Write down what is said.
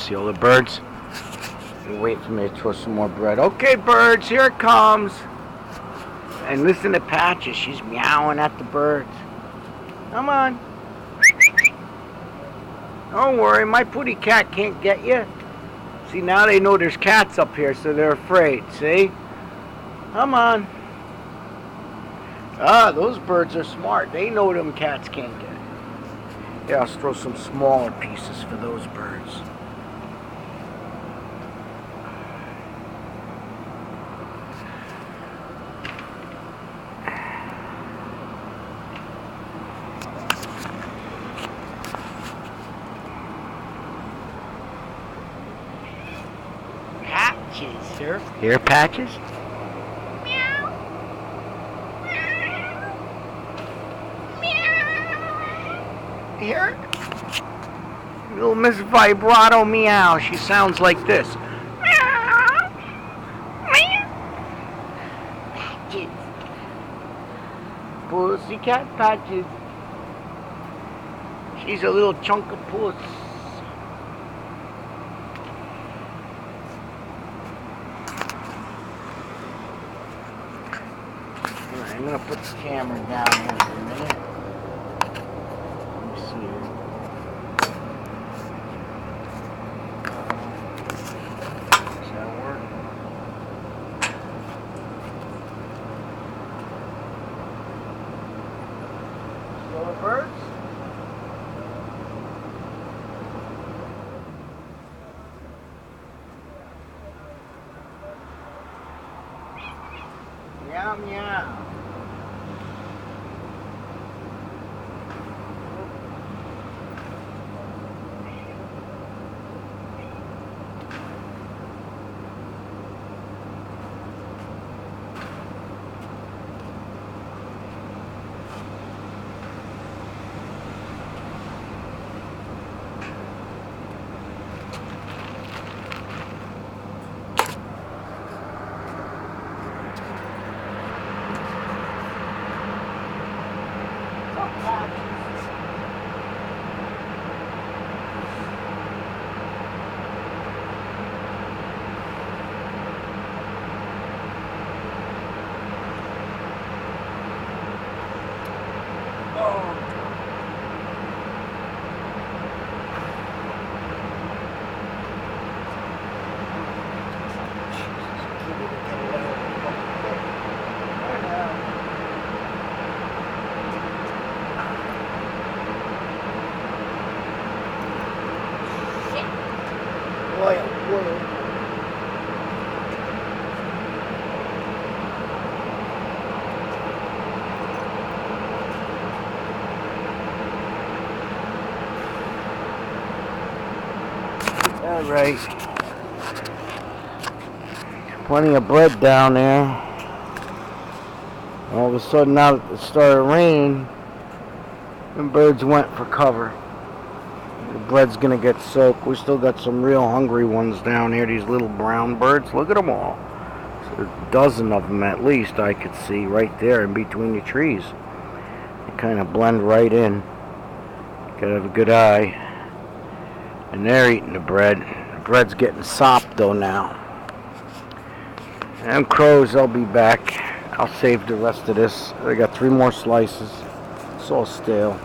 See all the birds? They're waiting for me to throw some more bread. Okay, birds, here it comes. And listen to Patches. She's meowing at the birds. Come on. Don't worry, my putty cat can't get you. See, now they know there's cats up here, so they're afraid. See? Come on. Ah, those birds are smart. They know them cats can't get you. Yeah, I'll throw some smaller pieces for those birds. Patches, sir. Here, Patches? Meow. Meow. Here? Little Miss Vibrato Meow. She sounds like this. Meow. Meow. Patches. Pussycat Patches. She's a little chunk of puss. Alright, I'm gonna put the camera down here for a minute. Let me see here. Does that work? Still the birds? Meow meow. All right. Plenty of bread down there. All of a sudden, now that it started raining, the birds went for cover. The bread's gonna get soaked. We still got some real hungry ones down here. These little brown birds. Look at them all. There's a dozen of them at least I could see right there in between the trees. They kind of blend right in. Gotta have a good eye. And they're eating the bread. The bread's getting sopped though now. Them crows, I'll be back. I'll save the rest of this. I got 3 more slices. It's all stale.